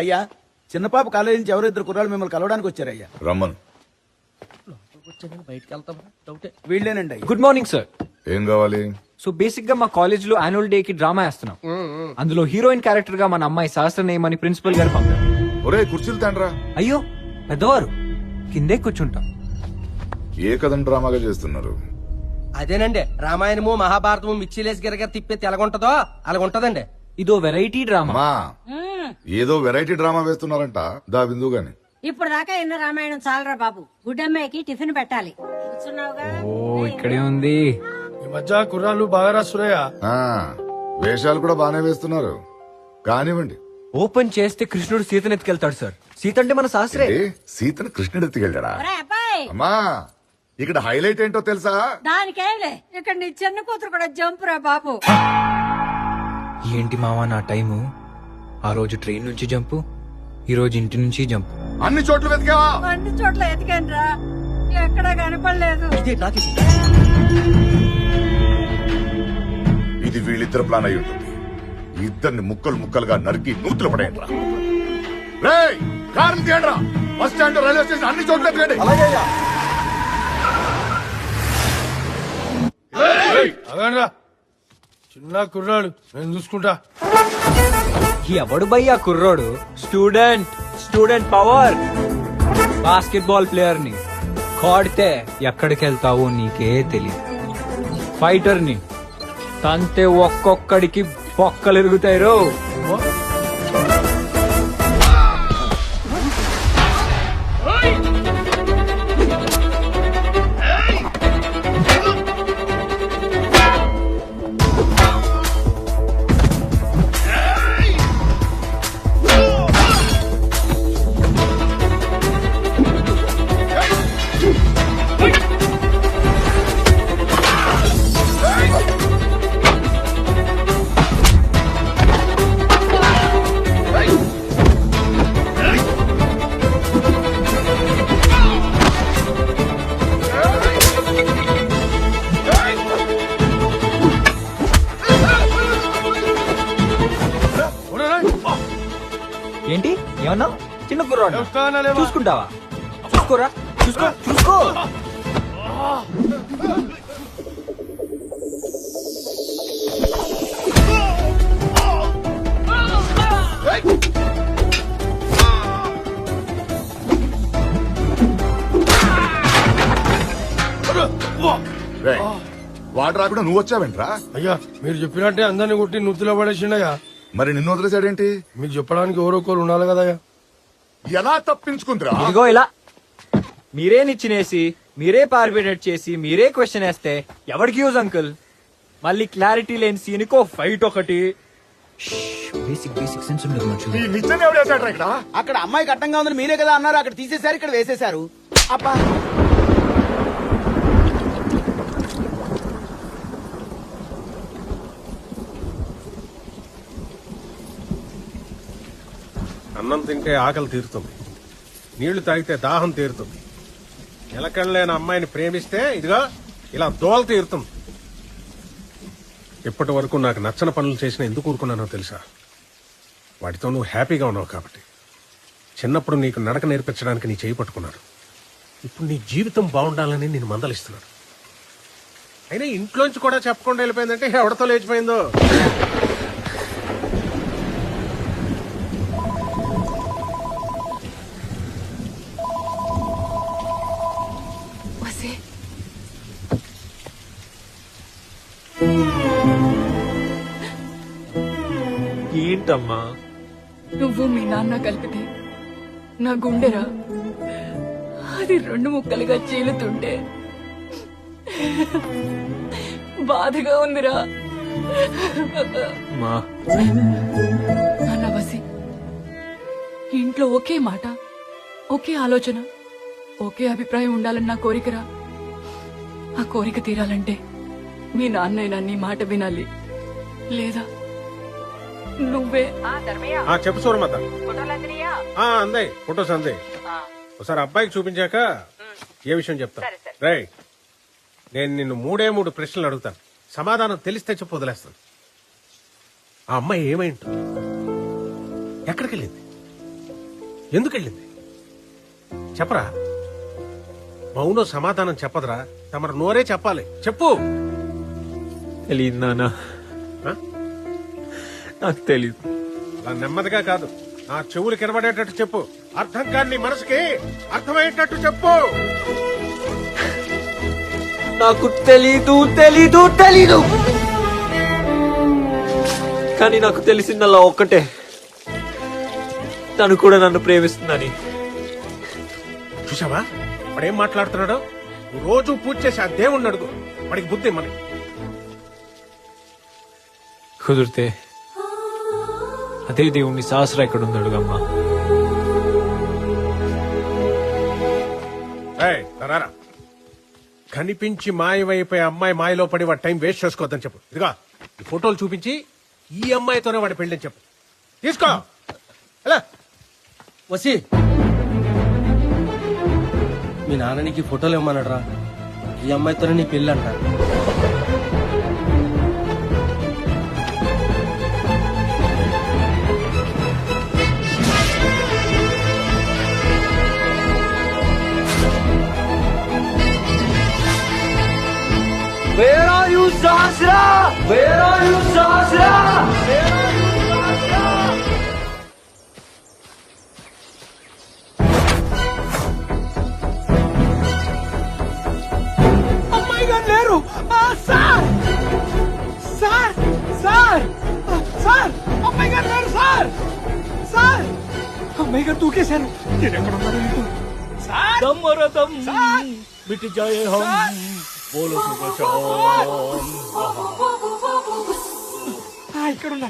అయ్యా చిన్నపాప కాలేజీ నుంచి ఎవరో ఇద్దరు కుర్రాళ్ళు మిమ్మల్ని కలవడానికి వచ్చారయ్యా. రమ్మను. వీళ్ళేనండి అయ్యా. Good morning sir. ఏం కావాలి? సో బేసిక్ గా మా కాలేజ్ లో యాన్యువల్ డే కి డ్రామా వేస్తున్నాం. అందులో హీరోయిన్ క్యారెక్టర్ గా మన అమ్మాయి సహస్రనేయం అని ప్రిన్సిపల్ గారు పంపారు. ఒరే కుర్చీలు తండ్రా. అయ్యో పెద్దవారు, కిందే కూర్చుంటాం. ఏ కథను డ్రామాగా చేస్తున్నారు? అదేనండి, రామాయణము మహాభారతము మిక్సీలేసి గిరగర తిప్పేది ఎలాగుంటదో అలాగుంటదండి. ఇదో వెరైటీ డ్రామా. అమ్మా ఏదో వెరైటీ డ్రామా వేస్తున్నారంట. దా బిందు గాని. ఇప్పుడు దాకా ఎన్న రామాయణం చాలరా బాబు. గుడ్డమ్మాయికి టిఫిన్ పెట్టాలి. కూర్చున్నావుగా? ఓ ఇక్కడే ఉంది. ఈ మధ్య కుర్రాళ్ళు బాగా రాస్తున్నాయా? ఆ, వేషాలు కూడా బానే వేస్తున్నారు. కానివ్వండి. ఓపెన్ చేస్తే కృష్ణుడు సీతను ఎత్తుకెళ్తాడు సార్. సీత అంటే మన శాస్త్రే. ఏంటి? సీతను కృష్ణుడు ఎత్తుకెళ్ళాడా? ఒరేయ్ అబ్బాయి, అమ్మా ఇక్కడ హైలైట్ ఏంటో తెలుసా? దానికేంలే, ఇక్కడ నీ చిన్న కూతురు కూడా జంప్ రా బాబు. ఏంటి మావా నా టైము? ఆ రోజు ట్రైన్ నుంచి జంపు, ఈ రోజు ఇంటి నుంచి జంపు. అన్ని చోట్ల వెతికావా? అన్ని చోట్ల ఎతికాను రా, ఎక్కడా కనపడలేదు. ఇది వీళ్ళిద్దరు ప్లాన్ అయి ఉంటుంది. ఇద్దరిని ముక్కలు ముక్కలుగా నరికి నూతులు పడేయండిరా. రేయ్ కారు తీయండిరా. బస్ స్టాండ్, రైల్వే స్టేషన్ అన్ని చోట్ల ఎత్తుకండి. అగండ్రా, చిన్న కుర్రాడు, నేను చూసుకుంటా. ఎవడు భయ్యా కుర్రోడు? Student power. బాస్కెట్బాల్ ప్లేయర్ ని కాడితే ఎక్కడికి వెళ్తావో నీకే తెలియదు. ఫైటర్ ని తంతే ఒక్కొక్కడికి పొక్కలు ఎరుగుతాయి రో. ఏంటి ఏమన్నా? చిన్న కుర్రాడు చూసుకుంటావా? చూసుకోరా, చూసుకో. రేయ్, వాడు రాకుండా నువ్వు వచ్చావేంట్రా? అయ్యా మీరు చెప్పినట్టే అందరిని కొట్టి నుత్తులో పడేసిండయ్యా. మరి నిన్ను వదిలేసాడేంటి? మీకు చెప్పడానికి ఎవరొకరు ఉండాలి కదయ్యా. ఎలా తప్పించుకుందిరా? ఇదిగో ఇలా మీరే నిచ్చినేసి, మీరే పార్బిడేట్ చేసి, మీరే క్వశ్చన్ వేస్తే ఎవరికి యూజ్ అంకుల్? మళ్ళీ క్లారిటీ లేని సీన్కో ఫైట్ ఒకటి. బేసిక్ సెన్స్ ఉండదు మనుషులు. ఈ నిజం ఎవడేసాడ్రా ఇక్కడ? అక్కడ అమ్మాయి కట్టంగా ఉందని మీరే కదా అన్నారు. అక్కడ తీసేశారు, ఇక్కడ వేసేశారు. అబ్బా అన్నం తింటే ఆకలి తీరుతుంది, నీళ్లు తాగితే దాహం తీరుతుంది. నిలకడలేని అమ్మాయిని ప్రేమిస్తే ఇదిగా ఇలా దోల తీరుతుంది. ఇప్పటి వరకు నాకు నచ్చని పనులు చేసిన ఎందుకు ఊరుకున్నానో తెలుసా? వాటితో నువ్వు హ్యాపీగా ఉన్నావు కాబట్టి. చిన్నప్పుడు నీకు నడక నేర్పించడానికి నీ చేయి పట్టుకున్నాను. ఇప్పుడు నీ జీవితం బాగుండాలని నేను మందలిస్తున్నాను. అయినా ఇంట్లోంచి కూడా చెప్పకుండా వెళ్ళిపోయిందంటే ఎవడతో లేచిపోయిందో. ఏంటమ్మా? నువ్వు మీ నాన్న కలిపితే నా గుండెరా, అది 2 ముక్కలుగా చీలుతుంటే బాధగా ఉందిరా. నాన్న వసి, ఇంట్లో ఒకే మాట, ఒకే ఆలోచన, ఒకే అభిప్రాయం ఉండాలని నా కోరికరా. ఆ కోరిక తీరాలంటే మీ నాన్నైనా నీ మాట వినాలి, లేదా నువ్వే. చెప్పు సూరమత. అందాయి ఫొటోస్ అందాయి. ఒకసారి అబ్బాయికి చూపించాక ఏ విషయం చెప్తా. రైట్, నేను నిన్ను 3 ప్రశ్నలు అడుగుతాను. సమాధానం తెలిస్తే చెప్పు, వదిలేస్తాను. ఆ అమ్మాయి ఏమై ఉంటుంది? ఎక్కడికి వెళ్ళింది? ఎందుకు వెళ్ళింది చెప్పరా? మౌనం సమాధానం చెప్పదురా, తమరు నోరే చెప్పాలి. చెప్పు. తెలియదు నాన్న, ఆ? నాకు తెలీదు. అలా నెమ్మదిగా కాదు, నా చెవులు కనబడేటట్టు చెప్పు. అర్థం కాని నీ మనసుకి అర్థమయ్యేటట్టు చెప్పు. నాకు తెలీదు తెలీదు తెలీదు. కానీ నాకు తెలిసిందల్లా ఒక్కటే, తను కూడా నన్ను ప్రేమిస్తుందని. చూసావా వాడేం మాట్లాడుతున్నాడో? రోజు పూజ చేసి ఆ దేవుణ్ణి అడుగు, వాడికి బుద్ధి ఇమ్మని. కుదిరితే అదే దేవుణ్ణి సహస్ర ఎక్కడుంది అడుగమ్మా. ఏయ్, రారా. కనిపించి మాయమైపోయే అమ్మాయి మాయలో పడి వాడి టైం వేస్ట్ చేసుకోవద్దని చెప్పు. ఇదిగా ఈ ఫోటోలు చూపించి ఈ అమ్మాయితోనే వాడి పెళ్ళని చెప్పు. తీసుకో. ఎలా? వసి మీ నాన్న నీకు ఈ ఫోటోలు ఇవ్వమన్నాడు. ఈ అమ్మాయితోనే నీ పెళ్ళి అంట. Where are you, Sahasra? Where are you, Sahasra? Where are you, Sahasra? అమ్మాయి గారు లేరు. సార్ సార్ సార్ సార్ అమ్మాయి గారు లేరు. సార్ సార్ అమ్మాయి గారు దూకేశారు. నేను ఎక్కడ ఉన్నాను ఏంటో. సార్ దమ్మరదం సార్ మిట్ జాయే హమ్ బోలో ఇక్కడ ఉన్నా.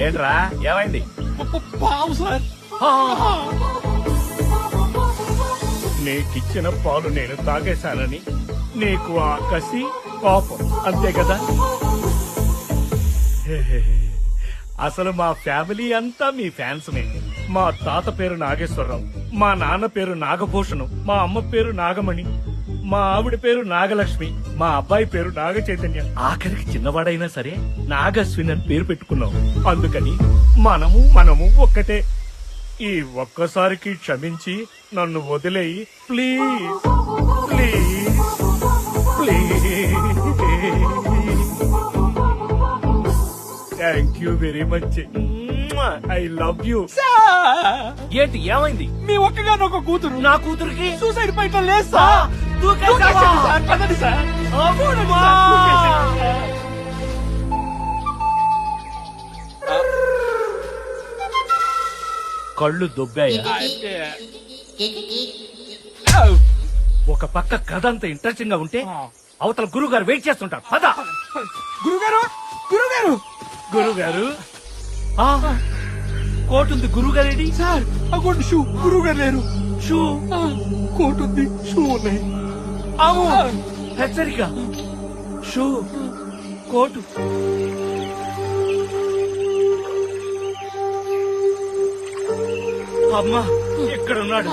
ఏంట్రా ఏమైంది? పావు సార్. నీకిచ్చిన పాలు నేను తాగేశానని నీకు ఆ కసి కోపం అంతే కదా. అసలు మా ఫ్యామిలీ అంతా మీ ఫ్యాన్స్మే. మా తాత పేరు నాగేశ్వరరావు, మా నాన్న పేరు నాగభూషణం, మా అమ్మ పేరు నాగమణి, మా ఆవిడ పేరు నాగలక్ష్మి, మా అబ్బాయి పేరు నాగ చైతన్య. ఆఖరికి చిన్నవాడైనా సరే నాగశ్విన్ అని పేరు పెట్టుకున్నాం. అందుకని మనము ఒక్కటే. ఈ ఒక్కసారికి క్షమించి నన్ను వదిలేయి please please please. Thank you very much. I love you. ఏంటి ఏమైంది? మీ ఒక్కగానొక్క కూతురు. నా కూతురికి సూసైడ్ పాయింట్ లేదు సార్. దూకేసింది సార్. పదండి సార్. చూడండి సార్, దూకేసింది. కళ్ళు దొబ్బాయా? ఒక పక్క కథ అంత ఇంట్రెస్టింగ్ గా ఉంటే అవతల గురువు గారు వెయిట్ చేస్తుంటారు. పద. గురుగారు గురుగారు గురుగారు కోట్ ఉంది. గురువు గారేడి? Sir అగోండి shoe. గురువు గారు లేరు. షూ కోట్ ఉంది, షూ ఉన్నాయి. అవు హెచ్చరిక. Shoe coat. అమ్మా ఎక్కడున్నాడు?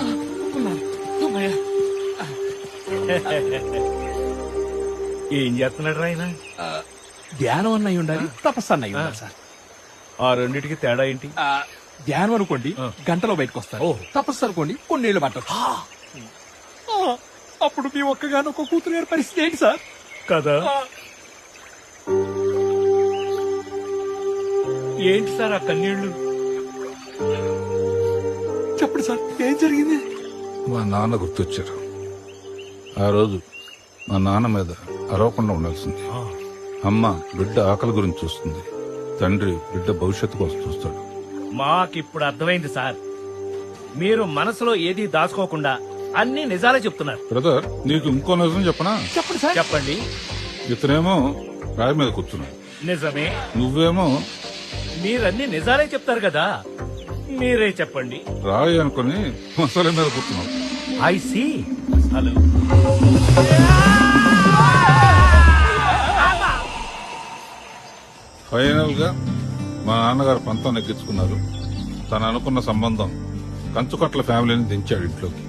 ఏం చేస్తున్నాడు ఆయన? ధ్యానం అన్నయ్య ఉండాలి, తపస్సు అన్నయ్య ఉండాలి సార్. ఆ రెండిటికి తేడా ఏంటి? ధ్యానం అనుకోండి గంటలో బయటకు వస్తారు. తపస్సు అనుకోండి కొన్నేళ్లు పట్టొచ్చు. అప్పుడు మీ ఒక్కగానొక్క కూతురు గారి పరిస్థితి ఏంటి సార్? కదా. ఏంటి సార్ ఆ కన్నీళ్లు? చెప్పండి సార్, ఏం జరిగింది? మా నాన్న గుర్తొచ్చారు. ఆ రోజు మా నాన్న మీద అరవకుండా ఉండాల్సింది. అమ్మ బిడ్డ ఆకలి గురించి చూస్తుంది, తండ్రి బిడ్డ భవిష్యత్తు కోసం చూస్తాడు. మాకిప్పుడు అర్థమైంది సార్. మీరు మనసులో ఏది దాచుకోకుండా అన్ని నిజాలే చెప్తున్నారు. బ్రదర్, నీకు ఇంకో నిజం చెప్పనా? చెప్పండి సార్. చెప్పండి. ఇతనేమో రాయి మీద కూర్చున్నాడు, నిజమే. నువ్వేమో మీరన్ని నిజాలే చెప్తారు కదా, మీరే చెప్పండి. రాయి అనుకుని మసాలా మీద కూర్చున్నావు. I see. హలో. ఫైనల్ గా మా నాన్నగారు పంతం నెగ్గించుకున్నారు. తను అనుకున్న సంబంధం కంచుకట్ల ఫ్యామిలీని దించాడు ఇంట్లోకి.